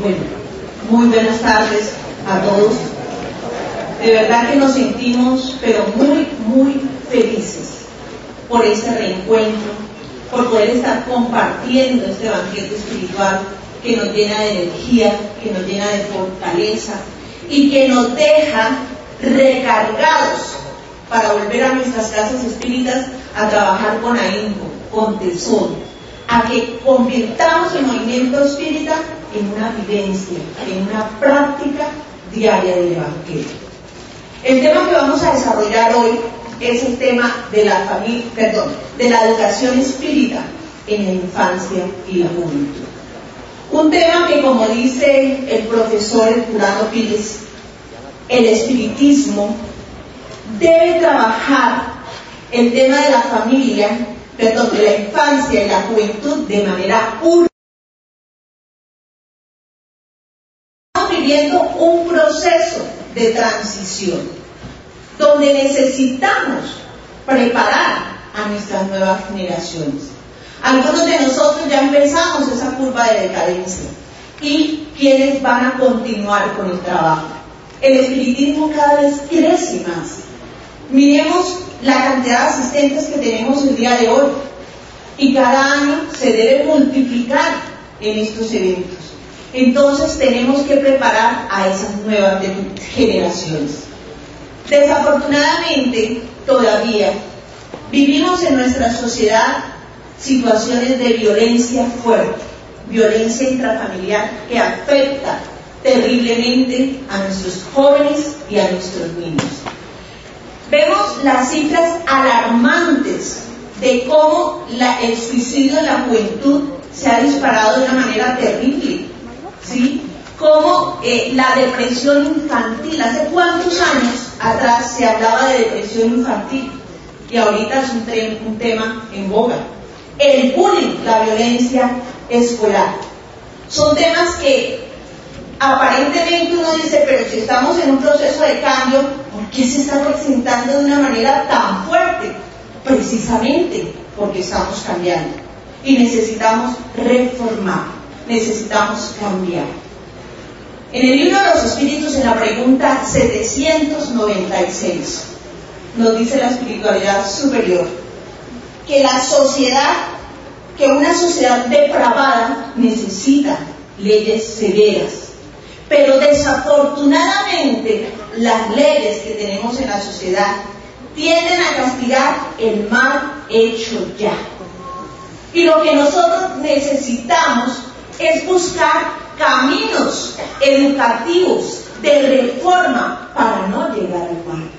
Bueno, muy buenas tardes a todos. De verdad que nos sentimos, pero muy felices por este reencuentro, por poder estar compartiendo este banquete espiritual que nos llena de energía, que nos llena de fortaleza y que nos deja recargados para volver a nuestras casas espíritas a trabajar con ahínco, con tesón, a que convirtamos el movimiento espírita en una vivencia, en una práctica diaria del Evangelio. El tema que vamos a desarrollar hoy es el tema de la educación espírita en la infancia y la juventud. Un tema que, como dice el profesor Herculano Pires, el espiritismo debe trabajar el tema de la familia, de la infancia y la juventud de manera urgente. Estamos viviendo un proceso de transición donde necesitamos preparar a nuestras nuevas generaciones. Algunos de nosotros ya empezamos esa curva de decadencia y quienes van a continuar con el trabajo. El espiritismo cada vez crece más. Miremos la cantidad de asistentes que tenemos el día de hoy y cada año se debe multiplicar en estos eventos. Entonces tenemos que preparar a esas nuevas generaciones. Desafortunadamente, todavía vivimos en nuestra sociedad situaciones de violencia fuerte, violencia intrafamiliar que afecta terriblemente a nuestros jóvenes y a nuestros niños. Vemos las cifras alarmantes de cómo el suicidio en la juventud se ha disparado de una manera terrible, ¿sí? Como la depresión infantil. ¿Hace cuántos años atrás se hablaba de depresión infantil? Y ahorita es un tema en boga. El bullying, la violencia escolar. Son temas que aparentemente uno dice, pero si estamos en un proceso de cambio, ¿por qué se está presentando de una manera tan fuerte? Precisamente porque estamos cambiando y necesitamos reformar, necesitamos cambiar. En el libro de los Espíritus, en la pregunta 796, nos dice la espiritualidad superior que una sociedad depravada necesita leyes severas, pero desafortunadamente las leyes que tenemos en la sociedad tienden a castigar el mal hecho ya. Y lo que nosotros necesitamos es buscar caminos educativos de reforma para no llegar al mal.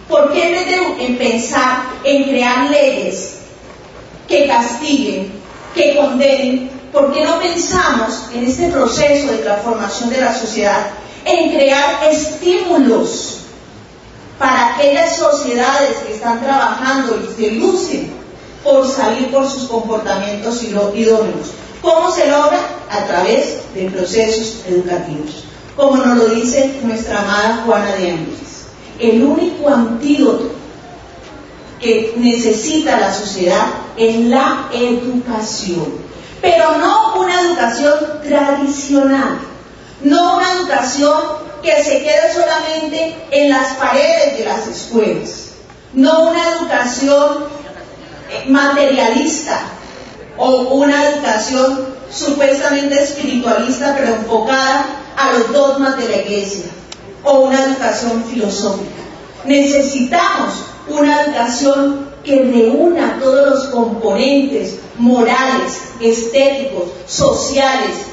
¿Por qué en vez de pensar en crear leyes que castiguen, que condenen, por qué no pensamos en este proceso de transformación de la sociedad en crear estímulos para aquellas sociedades que están trabajando y se lucen por salir por sus comportamientos idóneos? ¿Cómo se logra? A través de procesos educativos, como nos lo dice nuestra amada Juana de Ángeles. El único antídoto que necesita la sociedad es la educación, pero no una educación tradicional, no una educación que se quede solamente en las paredes de las escuelas, no una educación materialista o una educación supuestamente espiritualista pero enfocada a los dogmas de la iglesia, o una educación filosófica. Necesitamos una educación que reúna todos los componentes morales, estéticos, sociales,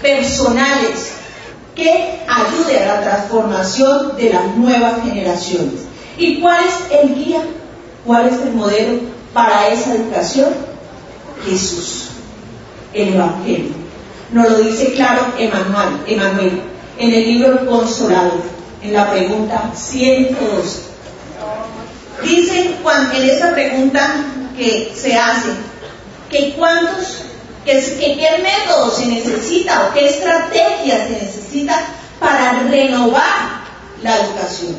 personales, que ayude a la transformación de las nuevas generaciones. ¿Y cuál es el guía? ¿Cuál es el modelo para esa educación? Jesús, el Evangelio. Nos lo dice claro Emmanuel, en el libro El Consolador, en la pregunta 112. Dicen en esa pregunta que se hace, que qué método se necesita o qué estrategia se necesita para renovar la educación.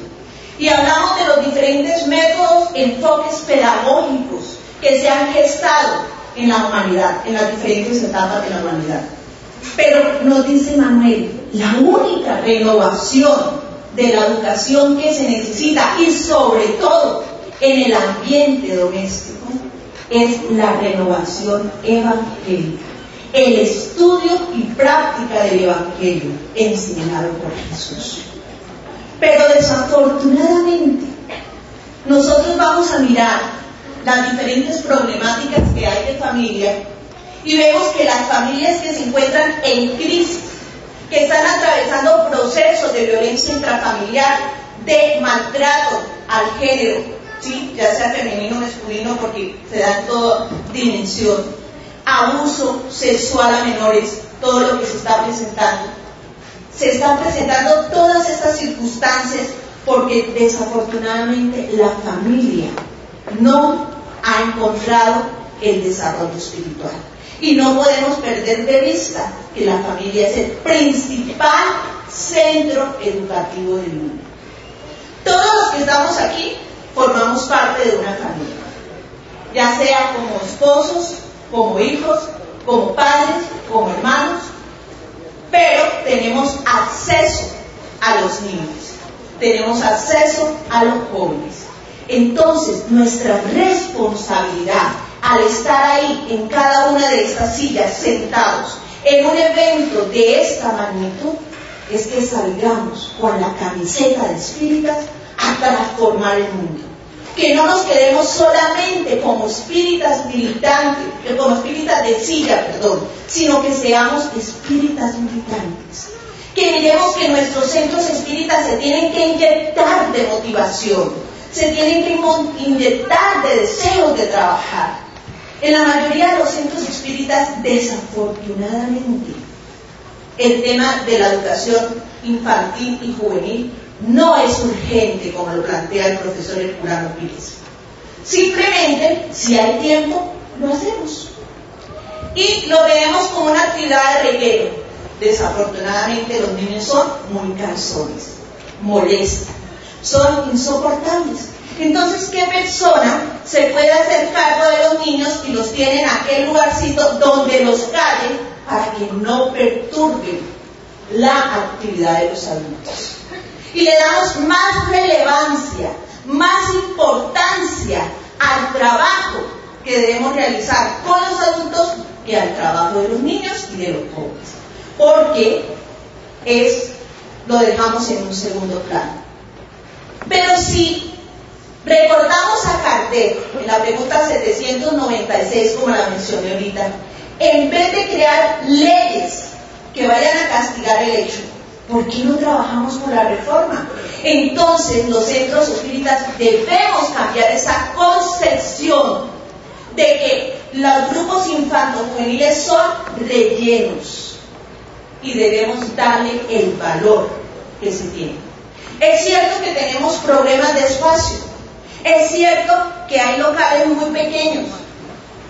Y hablamos de los diferentes métodos, enfoques pedagógicos que se han gestado en la humanidad, en las diferentes etapas de la humanidad. Pero nos dice Manuel, la única renovación de la educación que se necesita, y sobre todo en el ambiente doméstico, es la renovación evangélica, el estudio y práctica del Evangelio enseñado por Jesús. Pero desafortunadamente, nosotros vamos a mirar las diferentes problemáticas que hay de familia y vemos que las familias que se encuentran en crisis, que están atravesando procesos de violencia intrafamiliar, de maltrato al género, ¿sí? Ya sea femenino o masculino, porque se da en toda dimensión, abuso sexual a menores, todo lo que se está presentando. Se están presentando todas estas circunstancias porque desafortunadamente la familia no ha encontrado el desarrollo espiritual. Y no podemos perder de vista que la familia es el principal centro educativo del mundo. Todos los que estamos aquí formamos parte de una familia, ya sea como esposos, como hijos, como padres, como hermanos, pero tenemos acceso a los niños, tenemos acceso a los jóvenes. Entonces, nuestra responsabilidad al estar ahí en cada una de estas sillas sentados en un evento de esta magnitud es que salgamos con la camiseta de espíritas a transformar el mundo. Que no nos quedemos solamente como espíritas militantes, como espíritas de silla, sino que seamos espíritas militantes. Que miremos que nuestros centros espíritas se tienen que inyectar de motivación, se tienen que inyectar de deseos de trabajar. En la mayoría de los centros espíritas, desafortunadamente, el tema de la educación infantil y juvenil no es urgente como lo plantea el profesor Herculano Pires. Simplemente, si hay tiempo, lo hacemos. Y lo vemos como una actividad de relleno. Desafortunadamente los niños son muy cansones, molestan, son insoportables. Entonces, ¿qué persona se puede hacer cargo de los niños y los tiene en aquel lugarcito donde los callen para que no perturben la actividad de los adultos? Y le damos más relevancia, más importancia al trabajo que debemos realizar con los adultos que al trabajo de los niños y de los jóvenes, porque lo dejamos en un segundo plano. Pero si recordamos a Kardec en la pregunta 796, como la mencioné ahorita, en vez de crear leyes que vayan a castigar el hecho, ¿por qué no trabajamos por la reforma? Entonces, los centros espíritas debemos cambiar esa concepción de que los grupos infanto-juveniles son rellenos y debemos darle el valor que se tiene. Es cierto que tenemos problemas de espacio, es cierto que hay locales muy pequeños,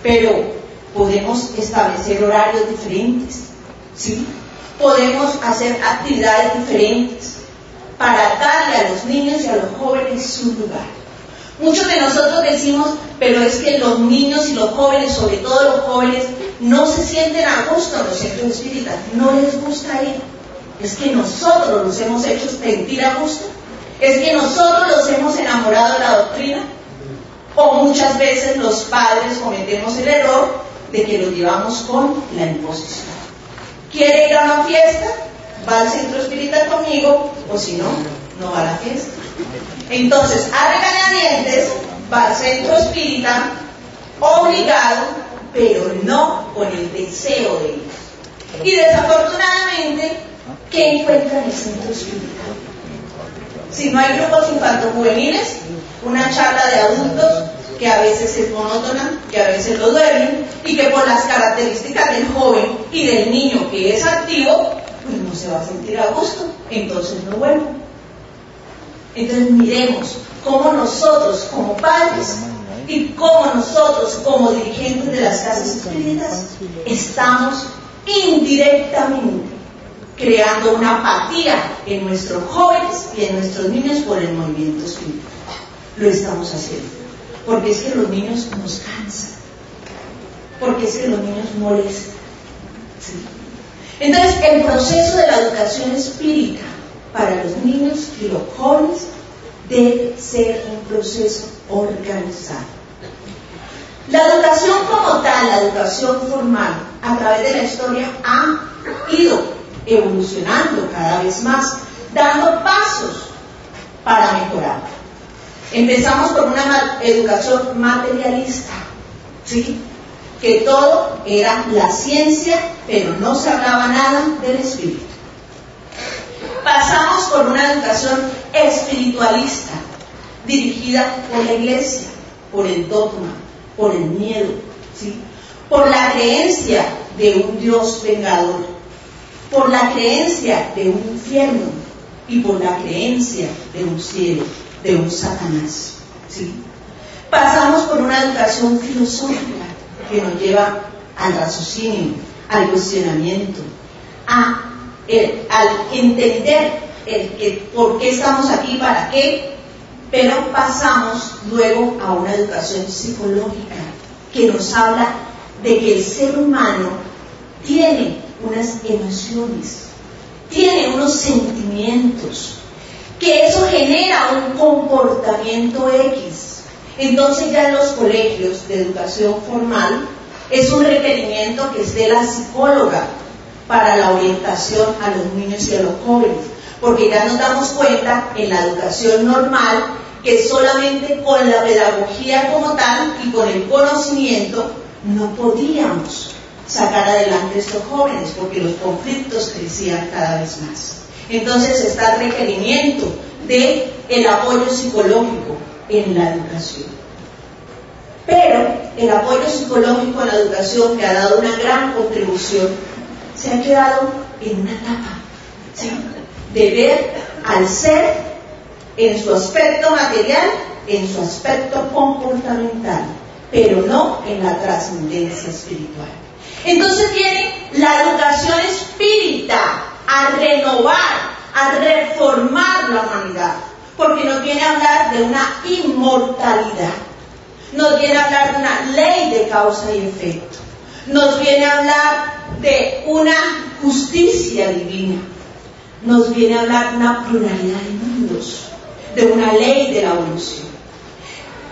pero podemos establecer horarios diferentes, ¿sí? Podemos hacer actividades diferentes para darle a los niños y a los jóvenes su lugar. Muchos de nosotros decimos, pero es que los niños y los jóvenes, sobre todo los jóvenes, no se sienten a gusto en los centros espíritas, no les gusta ir. Es que nosotros los hemos hecho sentir a gusto, es que nosotros los hemos enamorado de la doctrina, o muchas veces los padres cometemos el error de que los llevamos con la imposición. ¿Quiere ir a una fiesta? Va al centro espírita conmigo, o si no, no va a la fiesta. Entonces, a regañadientes, va al centro espírita, obligado, pero no con el deseo de ir. Y desafortunadamente, ¿qué encuentra en el centro espírita? Si no hay grupos infanto-juveniles, una charla de adultos que a veces es monótona, que a veces lo duermen, y que por las características del joven y del niño que es activo, pues no se va a sentir a gusto, entonces no vuelve. Entonces miremos cómo nosotros como padres y cómo nosotros como dirigentes de las casas espíritas estamos indirectamente creando una apatía en nuestros jóvenes y en nuestros niños por el movimiento espiritual. Lo estamos haciendo, porque es que los niños nos cansan, porque es que los niños molestan, ¿sí? Entonces, el proceso de la educación espírita para los niños y los jóvenes debe ser un proceso organizado. La educación como tal, la educación formal, a través de la historia ha ido evolucionando cada vez más, dando pasos para mejorar. Empezamos con una educación materialista, ¿sí? Que todo era la ciencia, pero no se hablaba nada del espíritu. Pasamos por una educación espiritualista, dirigida por la iglesia, por el dogma, por el miedo, ¿sí? Por la creencia de un Dios vengador, por la creencia de un infierno y por la creencia de un cielo, de un Satanás, ¿sí? Pasamos por una educación filosófica que nos lleva al raciocinio, al cuestionamiento, al entender por qué estamos aquí, para qué, pero pasamos luego a una educación psicológica que nos habla de que el ser humano tiene unas emociones, tiene unos sentimientos, que eso genera un comportamiento X. Entonces ya en los colegios de educación formal es un requerimiento que esté la psicóloga para la orientación a los niños y a los jóvenes, porque ya nos damos cuenta en la educación normal que solamente con la pedagogía como tal y con el conocimiento no podíamos sacar adelante a estos jóvenes, porque los conflictos crecían cada vez más. Entonces está el requerimiento del apoyo psicológico en la educación. Pero el apoyo psicológico en la educación, que ha dado una gran contribución, se ha quedado en una etapa, ¿sí? De ver al ser en su aspecto material, en su aspecto comportamental, pero no en la trascendencia espiritual. Entonces viene la educación espírita a renovar, a reformar la humanidad, porque nos viene a hablar de una inmortalidad, nos viene a hablar de una ley de causa y efecto, nos viene a hablar de una justicia divina, nos viene a hablar de una pluralidad de mundos, de una ley de la evolución.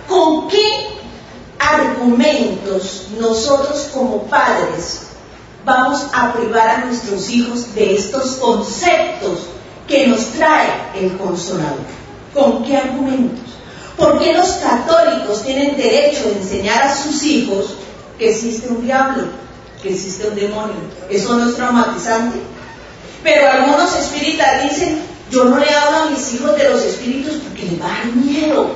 ¿Con qué argumentos nosotros como padres vamos a privar a nuestros hijos de estos conceptos que nos trae el Consolador? ¿Con qué argumentos? ¿Por qué los católicos tienen derecho de enseñar a sus hijos que existe un diablo, que existe un demonio? ¿Eso no es traumatizante? Pero algunos espíritas dicen: yo no le hablo a mis hijos de los espíritus porque les va a dar miedo,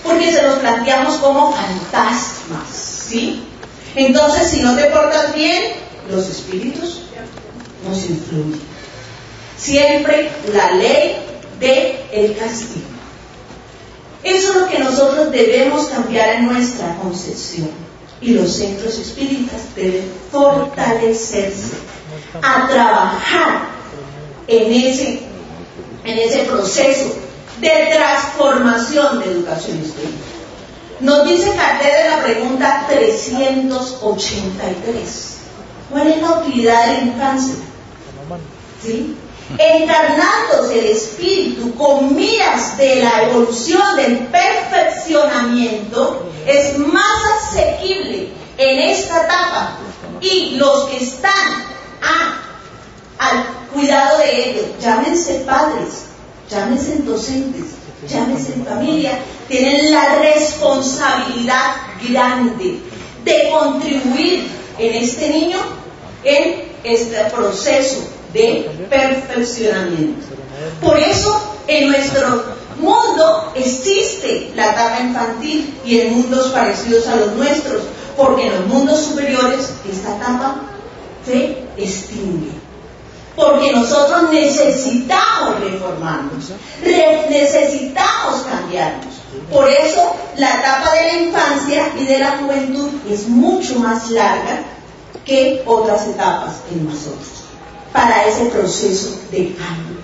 porque se los planteamos como fantasmas, ¿sí? Entonces, si no te portas bien, los espíritus nos influyen. Siempre la ley del castigo. Eso es lo que nosotros debemos cambiar en nuestra concepción. Y los centros espíritas deben fortalecerse a trabajar en ese proceso de transformación de educación espiritual. Nos dice Kardec en la pregunta 383: ¿cuál es la utilidad de la infancia? ¿Sí? Encarnándose el espíritu con miras de la evolución, del perfeccionamiento, es más asequible en esta etapa, y los que están al cuidado de ellos, llámense padres, llámense docentes, llámense familia, tienen la responsabilidad grande de contribuir en este niño en este proceso de perfeccionamiento. Por eso en nuestro mundo existe la etapa infantil y en mundos parecidos a los nuestros, porque en los mundos superiores esta etapa se extingue. Porque nosotros necesitamos reformarnos, necesitamos cambiarnos. Por eso la etapa de la infancia y de la juventud es mucho más larga que otras etapas en nosotros, para ese proceso de cambio.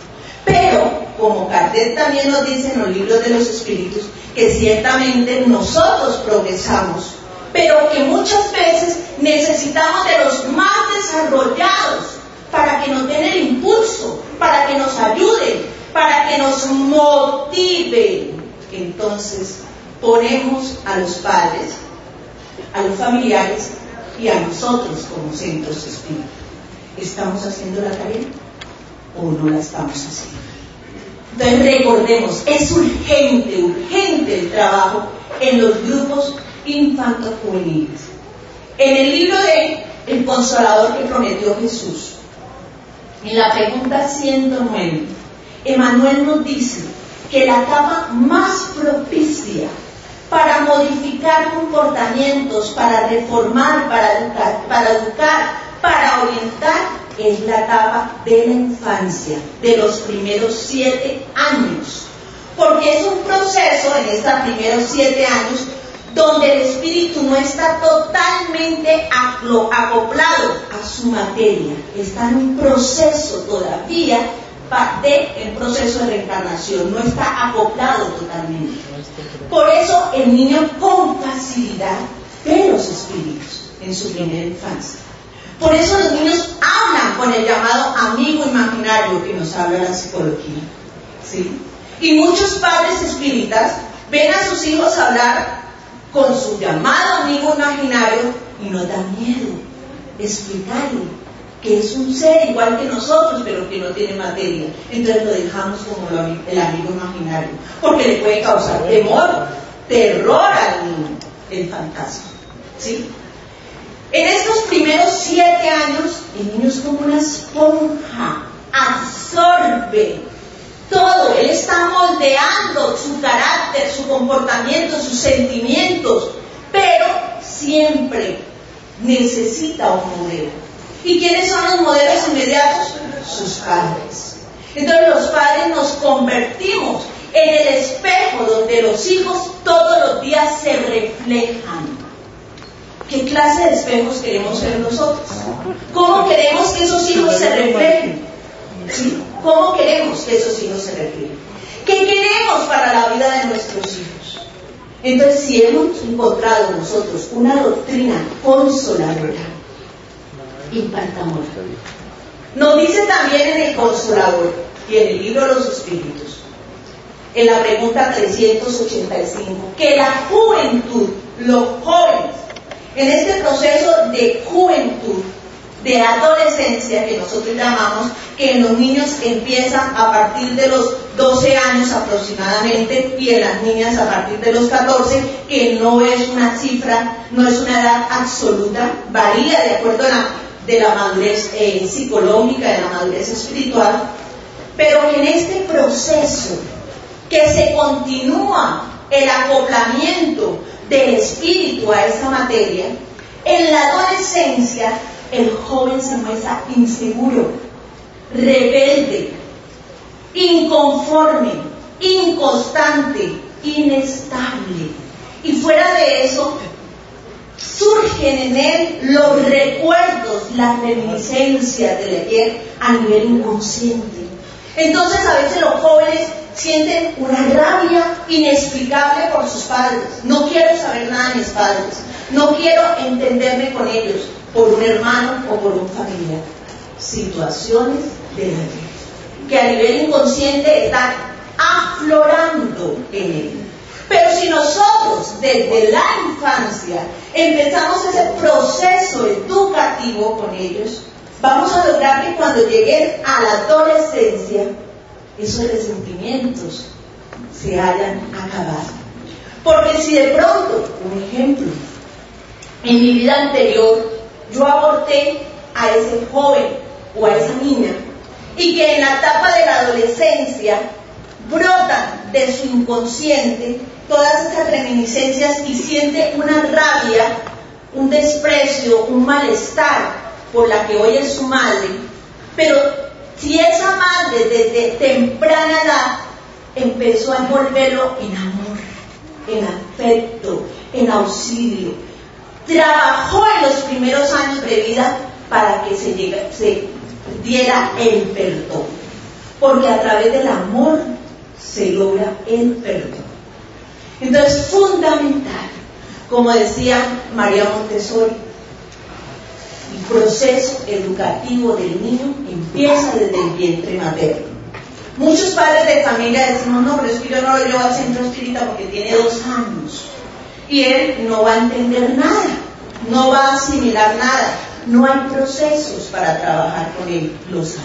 Pero, como Kardec también nos dice en los libros de los espíritus, que ciertamente nosotros progresamos, pero que muchas veces necesitamos de los más desarrollados para para que nos den el impulso, para que nos ayuden, para que nos motiven. Entonces ponemos a los padres, a los familiares y a nosotros como centros espíritas. ¿Estamos haciendo la tarea o no la estamos haciendo? Entonces recordemos, es urgente el trabajo en los grupos infanto-juveniles. En el libro de El Consolador que prometió Jesús, en la pregunta 109, Emmanuel nos dice que la etapa más propicia para modificar comportamientos, para reformar, para educar, para orientar, es la etapa de la infancia, de los primeros 7 años. Porque es un proceso en estos primeros 7 años donde el espíritu no está totalmente acoplado a su materia. Está en un proceso todavía en proceso de reencarnación, no está acoplado totalmente. Por eso el niño con facilidad ve los espíritus en su primera infancia. Por eso los niños hablan con el llamado amigo imaginario que nos habla la psicología, ¿sí? Y muchos padres espíritas ven a sus hijos hablar con su llamado amigo imaginario y nos da miedo explicarle que es un ser igual que nosotros, pero que no tiene materia. Entonces lo dejamos como el amigo imaginario, porque le puede causar temor, terror al niño, el fantasma, ¿sí? En estos primeros 7 años, el niño es como una esponja, absorbe todo. Él está moldeando su carácter, su comportamiento, sus sentimientos, pero siempre necesita un modelo. ¿Y quiénes son los modelos inmediatos? Sus padres. Entonces los padres nos convertimos en el espejo donde los hijos todos los días se reflejan. ¿Qué clase de espejos queremos ser nosotros? ¿Cómo queremos que esos hijos se reflejen? ¿Sí? ¿Cómo queremos que esos hijos se reflejen? ¿Qué queremos para la vida de nuestros hijos? Entonces, si hemos encontrado nosotros una doctrina consoladora, impartámosla. Nos dice también en el Consolador y en el libro de los Espíritus, en la pregunta 385, que la juventud, los jóvenes, en este proceso de juventud, de adolescencia que nosotros llamamos, que en los niños empieza a partir de los 12 años aproximadamente y en las niñas a partir de los 14, que no es una cifra, no es una edad absoluta, varía de acuerdo a la madurez psicológica, de la madurez espiritual, pero que en este proceso que se continúa el acoplamiento del espíritu a esa materia, en la adolescencia el joven se muestra inseguro, rebelde, inconforme, inconstante, inestable. Y fuera de eso, surgen en él los recuerdos, las reminiscencias del ayer a nivel inconsciente. Entonces a veces los jóvenes sienten una rabia inexplicable por sus padres. No quiero saber nada de mis padres, no quiero entenderme con ellos, por un hermano o por un familiar. Situaciones de la vida que a nivel inconsciente están aflorando en él. Pero si nosotros desde la infancia empezamos ese proceso educativo con ellos, vamos a lograr que cuando lleguen a la adolescencia esos resentimientos se hayan acabado. Porque si de pronto, un ejemplo, en mi vida anterior yo aborté a ese joven o a esa niña y que en la etapa de la adolescencia brotan de su inconsciente todas esas reminiscencias y siente una rabia, un desprecio, un malestar por la que hoy es su madre, pero si esa madre desde temprana edad empezó a envolverlo en amor, en afecto, en auxilio, trabajó en los primeros años de vida para que se diera el perdón, porque a través del amor se logra el perdón. Entonces es fundamental, como decía María Montessori, y proceso educativo del niño empieza desde el vientre materno. Muchos padres de familia decimos, no, pero es que yo no lo llevo al centro espírita porque tiene 2 años y él no va a entender nada, no va a asimilar nada, no hay procesos para trabajar con él, los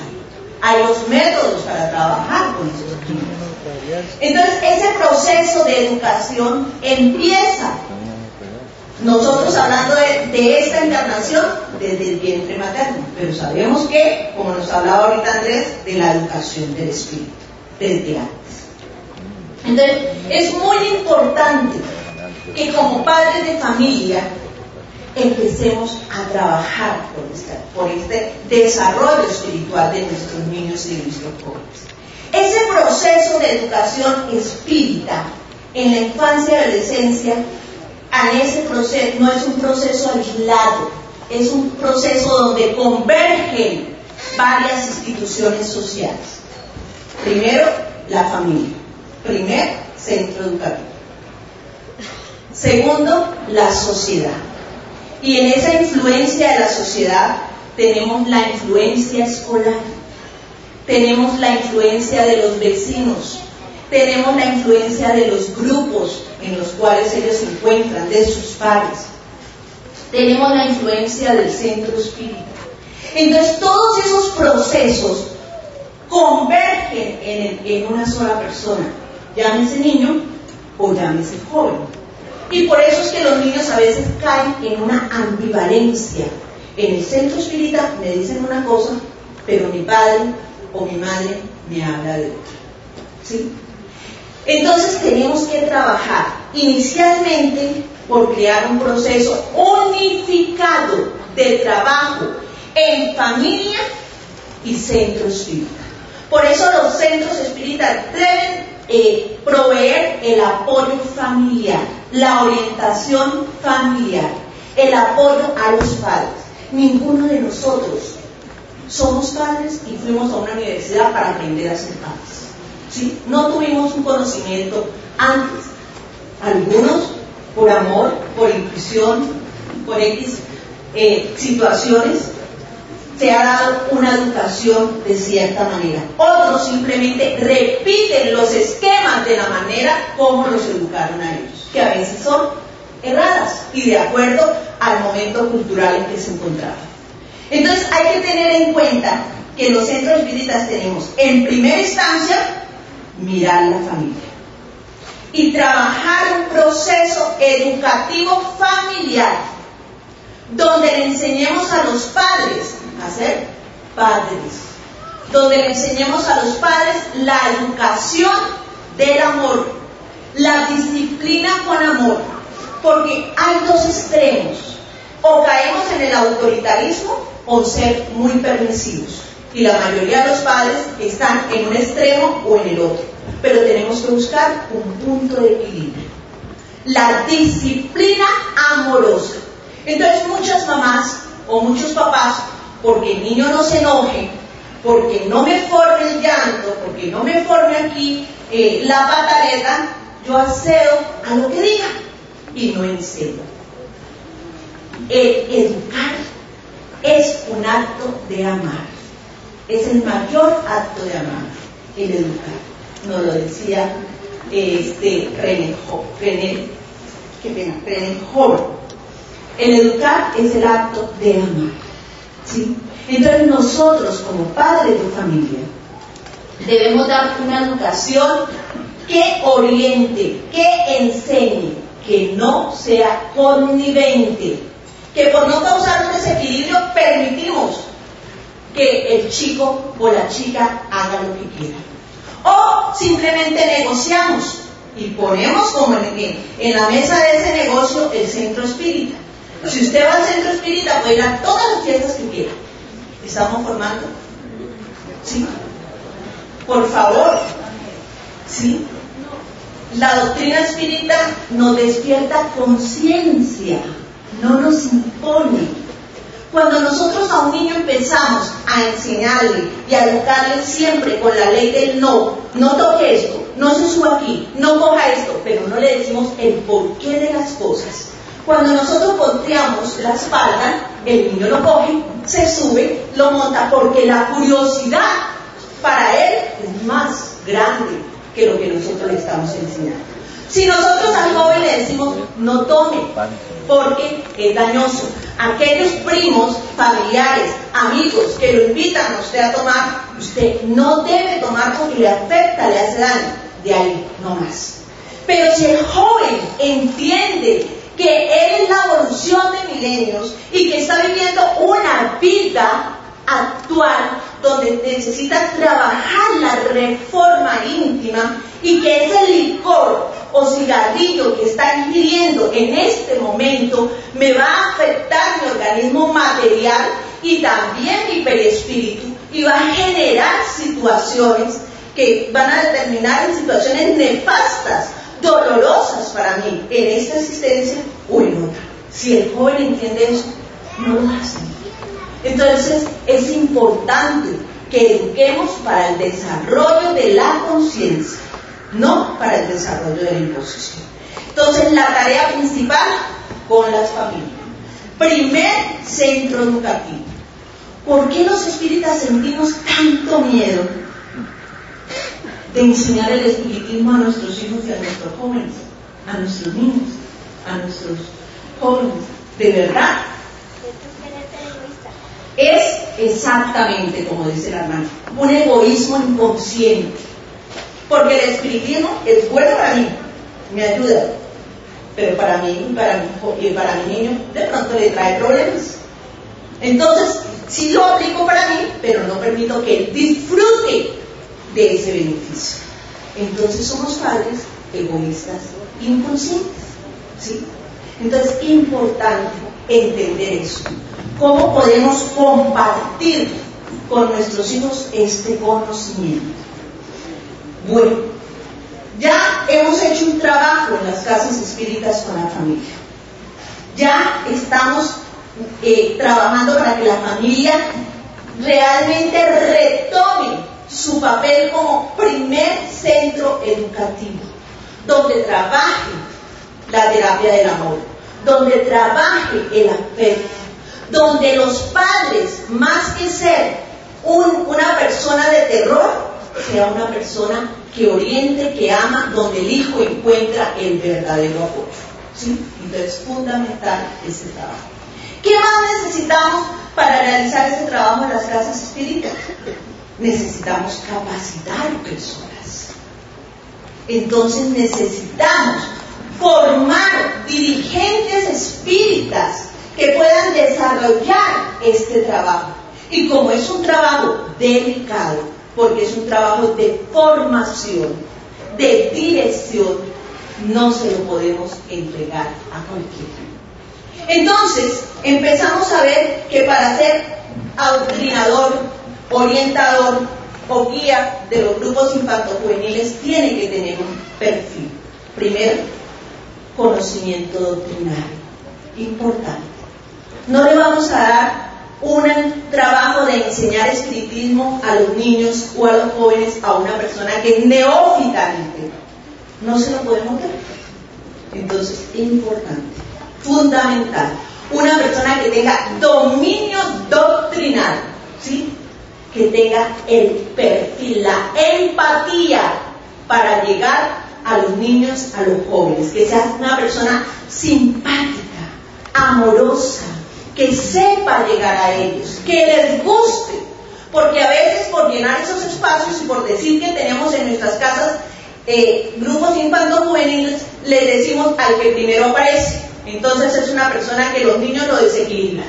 hay los métodos para trabajar con esos niños. Entonces ese proceso de educación empieza, nosotros hablando de esta encarnación desde el vientre materno, pero sabemos que, como nos hablaba ahorita Andrés, de la educación del espíritu, desde antes. Entonces, es muy importante que como padres de familia empecemos a trabajar por este desarrollo espiritual de nuestros niños y de nuestros jóvenes. Ese proceso de educación espírita en la infancia y adolescencia, ese proceso no es un proceso aislado, es un proceso donde convergen varias instituciones sociales. Primero, la familia. Primer, centro educativo. Segundo, la sociedad. Y en esa influencia de la sociedad tenemos la influencia escolar, tenemos la influencia de los vecinos, tenemos la influencia de los grupos en los cuales ellos se encuentran, de sus pares. Tenemos la influencia del centro espírita. Entonces todos esos procesos convergen en una sola persona, llámese niño o llámese joven. Y por eso es que los niños a veces caen en una ambivalencia. En el centro espírita me dicen una cosa, pero mi padre o mi madre me habla de otra. ¿Sí? Entonces tenemos que trabajar inicialmente por crear un proceso unificado de trabajo en familia y centro espírita. Por eso los centros espíritas deben proveer el apoyo familiar, la orientación familiar, el apoyo a los padres. Ninguno de nosotros somos padres y fuimos a una universidad para aprender a ser padres. ¿Sí? No tuvimos un conocimiento antes. Algunos por amor, por intuición, por X situaciones, se ha dado una educación de cierta manera. Otros simplemente repiten los esquemas de la manera como los educaron a ellos, que a veces son erradas y de acuerdo al momento cultural en que se encontraban. Entonces hay que tener en cuenta que en los centros espíritas tenemos, en primera instancia, mirar la familia y trabajar un proceso educativo familiar donde le enseñemos a los padres a ser padres, donde le enseñemos a los padres la educación del amor, la disciplina con amor, porque hay 2 extremos: o caemos en el autoritarismo o ser muy permisivos, y la mayoría de los padres están en un extremo o en el otro, pero tenemos que buscar un punto de equilibrio, la disciplina amorosa. Entonces muchas mamás o muchos papás, porque el niño no se enoje, porque no me forme el llanto, porque no me forme aquí la pataleta, yo accedo a lo que diga y no enseño. El educar es un acto de amar, es el mayor acto de amar, el educar. Nos lo decía René Hall. El educar es el acto de amar, ¿sí? Entonces nosotros como padres de familia debemos dar una educación que oriente, que enseñe, que no sea connivente, que por no causar un desequilibrio permitimos que el chico o la chica haga lo que quiera, o simplemente negociamos y ponemos como en la mesa de ese negocio el centro espírita. Si usted va al centro espírita puede ir a todas las fiestas que quiera. ¿Estamos formando? ¿Sí? Por favor. ¿Sí? La doctrina espírita nos despierta conciencia, no nos impone. Cuando nosotros a un niño empezamos a enseñarle y a educarle siempre con la ley del no, no toque esto, no se suba aquí, no coja esto, pero no le decimos el porqué de las cosas. Cuando nosotros volteamos la espalda, el niño lo coge, se sube, lo monta, porque la curiosidad para él es más grande que lo que nosotros le estamos enseñando. Si nosotros al joven le decimos, no tome, porque es dañoso, aquellos primos, familiares, amigos que lo invitan a usted a tomar, usted no debe tomar porque le afecta, le hace daño, de ahí no más. Pero si el joven entiende que él es la evolución de milenios y que está viviendo una vida actual donde necesita trabajar la reforma íntima y que ese licor o cigarrillo que está ingiriendo en este momento me va a afectar mi organismo material y también mi perispíritu y va a generar situaciones que van a determinar en situaciones nefastas, dolorosas para mí en esta existencia o en otra. Si el joven entiende eso, no lo hace. Entonces es importante que eduquemos para el desarrollo de la conciencia, no para el desarrollo de la imposición. Entonces la tarea principal con las familias. Primer centro educativo. ¿Por qué los espíritas sentimos tanto miedo de enseñar el espiritismo a nuestros hijos y a nuestros jóvenes, a nuestros niños, a nuestros jóvenes? De verdad, es exactamente como dice la hermana, un egoísmo inconsciente, porque el espiritismo es bueno para mí, me ayuda, pero para mí y para mi niño de pronto le trae problemas. Entonces sí lo aplico para mí, pero no permito que él disfrute de ese beneficio. Entonces somos padres egoístas inconscientes, ¿sí? Entonces es importante entender eso. ¿Cómo podemos compartir con nuestros hijos este conocimiento? Bueno, ya hemos hecho un trabajo en las casas espíritas con la familia. Ya estamos trabajando para que la familia realmente retome su papel como primer centro educativo, donde trabaje la terapia del amor, donde trabaje el afecto, donde los padres, más que ser una persona de terror, sea una persona que oriente, que ama, donde el hijo encuentra el verdadero apoyo, ¿sí? Entonces es fundamental este trabajo. ¿Qué más necesitamos para realizar este trabajo en las casas espíritas? Necesitamos capacitar personas. Entonces necesitamos formar dirigentes espíritas que puedan desarrollar este trabajo. Y como es un trabajo delicado, porque es un trabajo de formación, de dirección, no se lo podemos entregar a cualquiera. Entonces, empezamos a ver que para ser adoctrinador, orientador o guía de los grupos infantojuveniles tiene que tener un perfil. Primero, conocimiento doctrinario, importante. No le vamos a dar un trabajo de enseñar espiritismo a los niños o a los jóvenes a una persona que es neófita en el tema. No se lo podemos dar. Entonces, importante, fundamental, una persona que tenga dominio doctrinal, ¿sí? Que tenga el perfil, la empatía para llegar a los niños, a los jóvenes, que sea una persona simpática, amorosa, que sepa llegar a ellos, que les guste, porque a veces por llenar esos espacios y por decir que tenemos en nuestras casas grupos infantojuveniles, le decimos al que primero aparece. Entonces es una persona que los niños lo desequilibran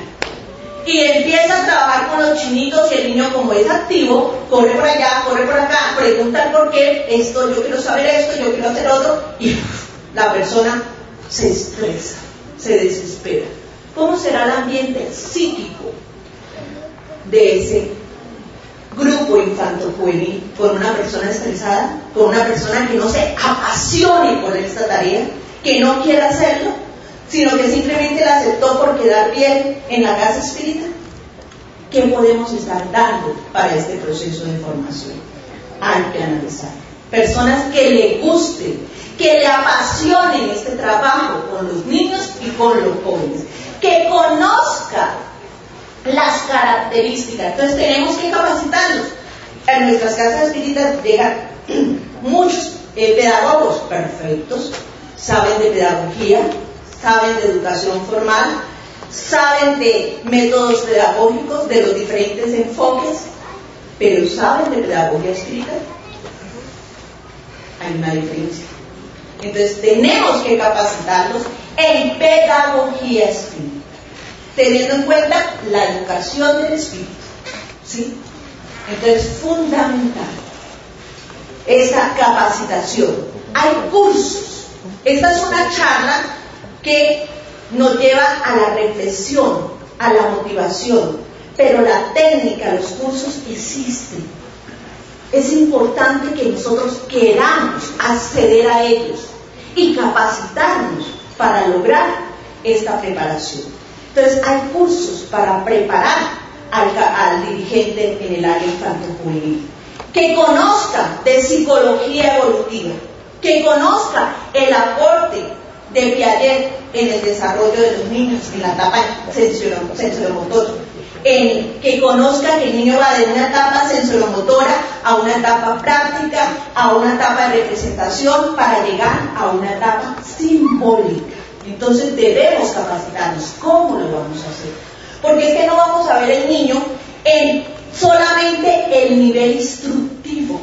y empieza a trabajar con los chinitos, y el niño, como es activo, corre por allá, corre por acá, pregunta el por qué, esto, yo quiero saber esto, yo quiero hacer otro, y la persona se estresa, se desespera. ¿Cómo será el ambiente psíquico de ese grupo infantojuvenil con una persona estresada, con una persona que no se apasione por esta tarea, que no quiera hacerlo, sino que simplemente la aceptó por quedar bien en la casa espírita? ¿Qué podemos estar dando para este proceso de formación? Hay que analizar. personas que le guste, que le apasionen este trabajo con los niños y con los jóvenes, que conozca las características. Entonces tenemos que capacitarlos. A nuestras casas espíritas llegan muchos pedagogos perfectos, saben de pedagogía, saben de educación formal, saben de métodos pedagógicos, de los diferentes enfoques, pero ¿saben de pedagogía espírita? Hay una diferencia. Entonces tenemos que capacitarlos en pedagogía espírita, teniendo en cuenta la educación del espíritu, ¿sí? Entonces es fundamental esa capacitación. Hay cursos. Esta es una charla que nos lleva a la reflexión, a la motivación, pero la técnica, los cursos existen. Es importante que nosotros queramos acceder a ellos y capacitarnos para lograr esta preparación. Entonces hay cursos para preparar al dirigente en el área infanto-juvenil, que conozca de psicología evolutiva, que conozca el aporte de Piaget en el desarrollo de los niños en la etapa sensoromotora, que conozca que el niño va de una etapa sensoromotora a una etapa práctica, a una etapa de representación, para llegar a una etapa simbólica. Entonces debemos capacitarnos. ¿Cómo lo vamos a hacer? Porque es que no vamos a ver el niño en solamente el nivel instructivo,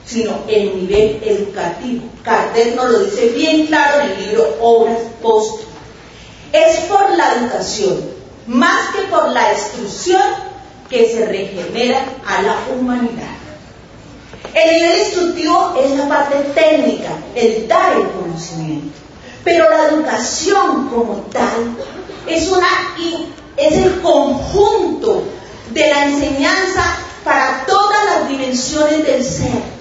sino el nivel educativo. Kardec nos lo dice bien claro en el libro Obras Póstumas. Es por la educación, más que por la instrucción, que se regenera a la humanidad. El nivel instructivo es la parte técnica, el dar el conocimiento, pero la educación como tal es el conjunto de la enseñanza para todas las dimensiones del ser.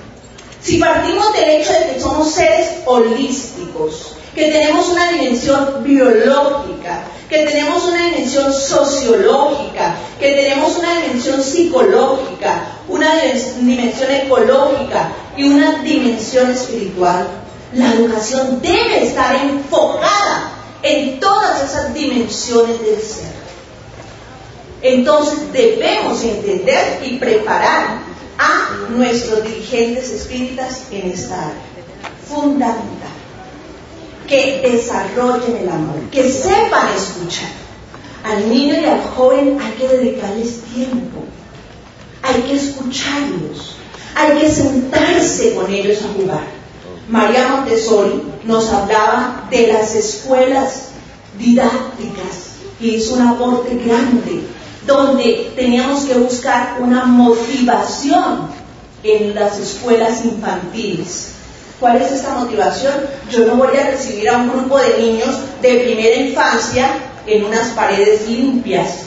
Si partimos del hecho de que somos seres holísticos, que tenemos una dimensión biológica, que tenemos una dimensión sociológica, que tenemos una dimensión psicológica, una dimensión ecológica y una dimensión espiritual, la educación debe estar enfocada en todas esas dimensiones del ser. Entonces debemos entender y preparar a nuestros dirigentes espíritas en esta área. Fundamental. Que desarrollen el amor, que sepan escuchar. Al niño y al joven hay que dedicarles tiempo, hay que escucharlos, hay que sentarse con ellos a jugar. María Montessori nos hablaba de las escuelas didácticas y hizo un aporte grande, donde teníamos que buscar una motivación en las escuelas infantiles. ¿Cuál es esta motivación? Yo no voy a recibir a un grupo de niños de primera infancia en unas paredes limpias,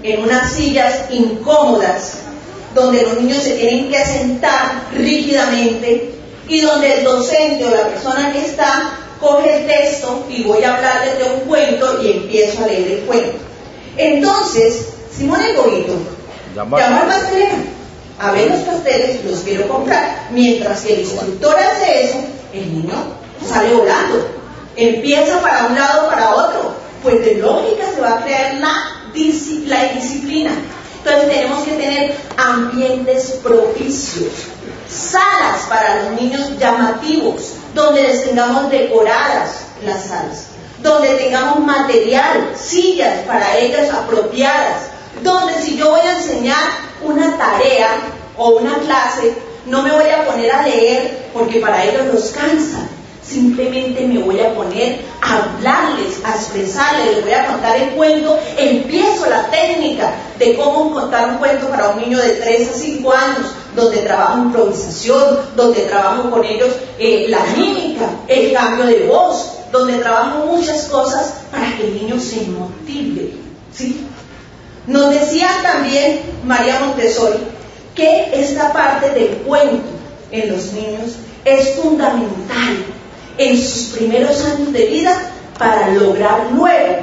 en unas sillas incómodas, donde los niños se tienen que sentar rígidamente y donde el docente o la persona que está coge el texto y voy a hablarles de un cuento y empiezo a leer el cuento. Entonces, Simón el Gobito llama al pastelero: a ver los pasteles, los quiero comprar. Mientras que el instructor hace eso, el niño sale volando, empieza para un lado, para otro. Pues de lógica se va a crear la indisciplina. Entonces tenemos que tener ambientes propicios, salas para los niños llamativos, donde les tengamos decoradas las salas, donde tengamos material, sillas para ellas apropiadas, donde si yo voy a enseñar una tarea o una clase, no me voy a poner a leer porque para ellos los cansa. Simplemente me voy a poner a hablarles, a expresarles, les voy a contar el cuento, empiezo la técnica de cómo contar un cuento para un niño de 3 a 5 años, donde trabajo improvisación, donde trabajo con ellos la mímica, el cambio de voz, donde trabajo muchas cosas para que el niño se motive, ¿sí? Nos decía también María Montessori que esta parte del cuento en los niños es fundamental en sus primeros años de vida para lograr luego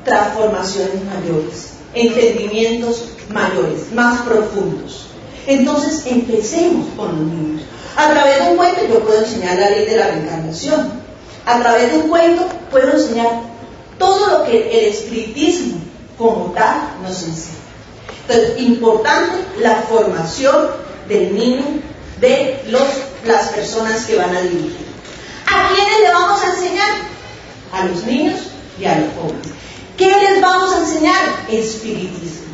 transformaciones mayores, entendimientos mayores, más profundos. Entonces empecemos con los niños. A través de un cuento yo puedo enseñar la ley de la reencarnación. A través de un cuento puedo enseñar todo lo que el espiritismo como tal nos enseña. Entonces, importante la formación del niño, de las personas que van a dirigir. ¿A quiénes le vamos a enseñar? A los niños y a los jóvenes. ¿Qué les vamos a enseñar? Espiritismo.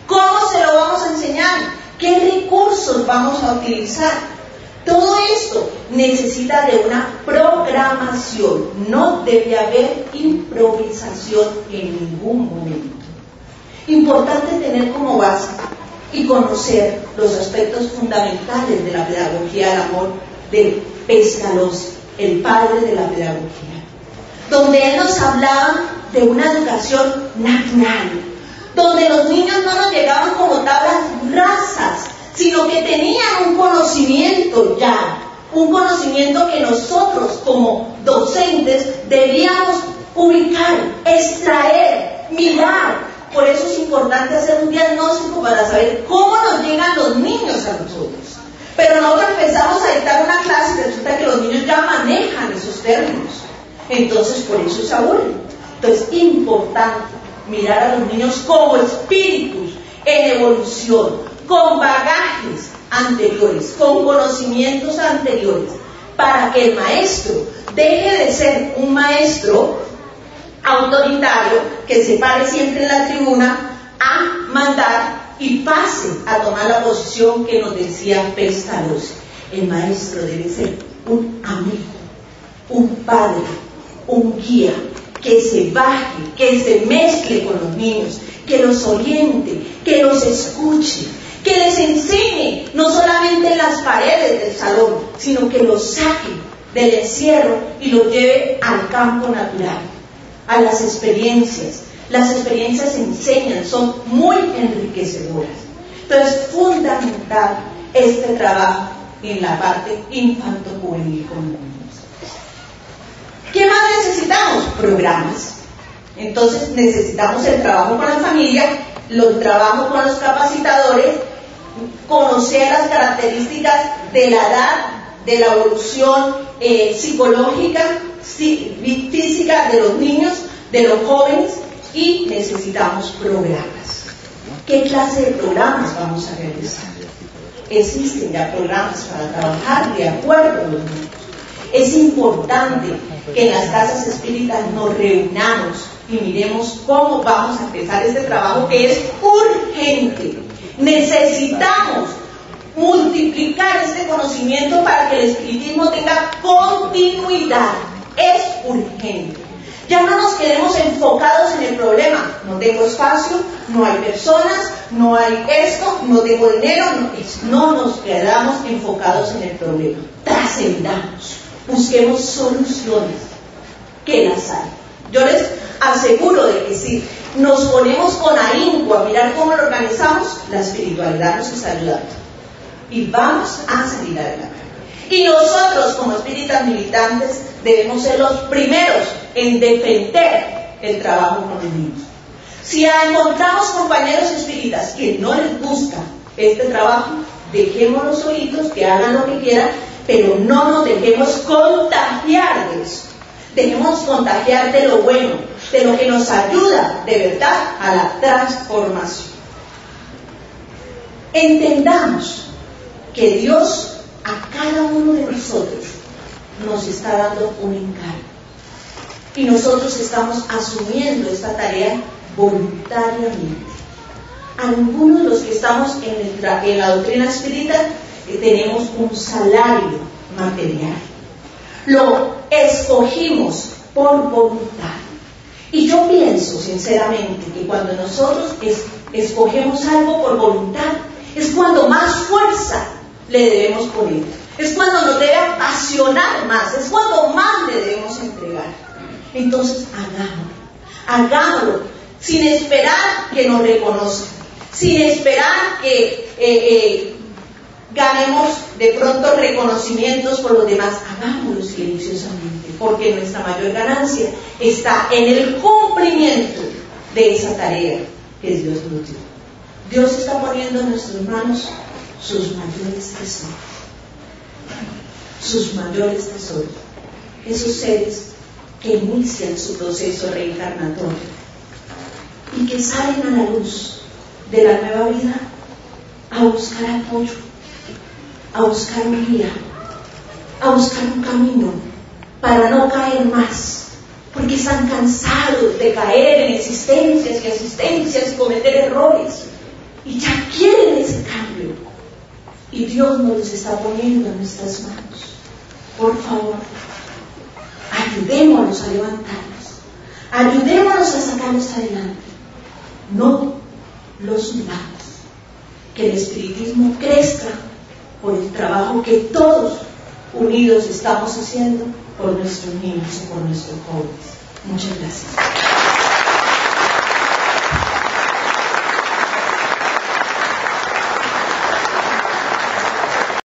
¿Cómo se lo vamos a enseñar? ¿Qué recursos vamos a utilizar? Todo esto necesita de una programación. No debe haber improvisación en ningún momento. Importante tener como base y conocer los aspectos fundamentales de la pedagogía del amor de Pestalozzi, el padre de la pedagogía, donde él nos hablaba de una educación natural, donde los niños no nos llegaban como tablas rasas, sino que tenían un conocimiento ya, un conocimiento que nosotros como docentes debíamos ubicar, extraer, mirar. Por eso es importante hacer un diagnóstico para saber cómo nos llegan los niños a nosotros. Pero nosotros empezamos a dictar una clase y resulta que los niños ya manejan esos términos. Entonces por eso se aburren. Entonces es importante mirar a los niños como espíritus en evolución, con bagajes anteriores, con conocimientos anteriores, para que el maestro deje de ser un maestro autoritario que se pare siempre en la tribuna a mandar y pase a tomar la posición que nos decía Pestalozzi. El maestro debe ser un amigo, un padre, un guía, que se baje, que se mezcle con los niños, que los oriente, que los escuche, que les enseñe, no solamente en las paredes del salón, sino que los saque del encierro y los lleve al campo natural, a las experiencias. Las experiencias enseñan, son muy enriquecedoras. Entonces es fundamental este trabajo en la parte infanto-juvenil con niños. ¿Qué más necesitamos? Programas. Entonces necesitamos el trabajo con la familia, el trabajo con los capacitadores, conocer las características de la edad, de la evolución psicológica, física de los niños, de los jóvenes, y necesitamos programas. ¿Qué clase de programas vamos a realizar? Existen ya programas para trabajar de acuerdo a los niños. Es importante que en las casas espíritas nos reunamos y miremos cómo vamos a empezar este trabajo que es urgente. Necesitamos multiplicar este conocimiento para que el espiritismo tenga continuidad. Es urgente. Ya no nos quedemos enfocados en el problema. No tengo espacio, no hay personas, no hay esto, no tengo dinero. No nos quedamos enfocados en el problema. Trascendamos. Busquemos soluciones, que las hay. Yo les aseguro de que si nos ponemos con ahínco a mirar cómo lo organizamos, la espiritualidad nos está ayudando y vamos a salir adelante. Y nosotros como espíritas militantes debemos ser los primeros en defender el trabajo con los niños. Si encontramos compañeros espíritas que no les gusta este trabajo, dejémoslos solitos, que hagan lo que quieran, pero no nos dejemos contagiar de eso. Dejemos contagiar de lo bueno, de lo que nos ayuda de verdad a la transformación. Entendamos que Dios a cada uno de nosotros nos está dando un encargo y nosotros estamos asumiendo esta tarea voluntariamente. A ninguno de los que estamos en la doctrina espírita tenemos un salario material. Lo escogimos por voluntad. Y yo pienso sinceramente que cuando nosotros escogemos algo por voluntad, es cuando más fuerza le debemos poner. Es cuando nos debe apasionar más, es cuando más le debemos entregar. Entonces hagámoslo, sin esperar que nos reconozcan, sin esperar que ganemos de pronto reconocimientos por los demás. Hagámoslo silenciosamente, porque nuestra mayor ganancia está en el cumplimiento de esa tarea que Dios nos dio. Dios está poniendo en nuestras manos sus mayores tesoros. Sus mayores tesoros. Esos seres que inician su proceso reencarnatorio y que salen a la luz de la nueva vida a buscar apoyo, a buscar un guía, a buscar un camino para no caer más, porque están cansados de caer en existencias y asistencias y cometer errores y ya quieren ese cambio, y Dios nos los está poniendo en nuestras manos. Por favor, ayudémonos a levantarnos, ayudémonos a sacarlos adelante, no los hundamos. Que el espiritismo crezca por el trabajo que todos unidos estamos haciendo por nuestros niños y por nuestros jóvenes. Muchas gracias.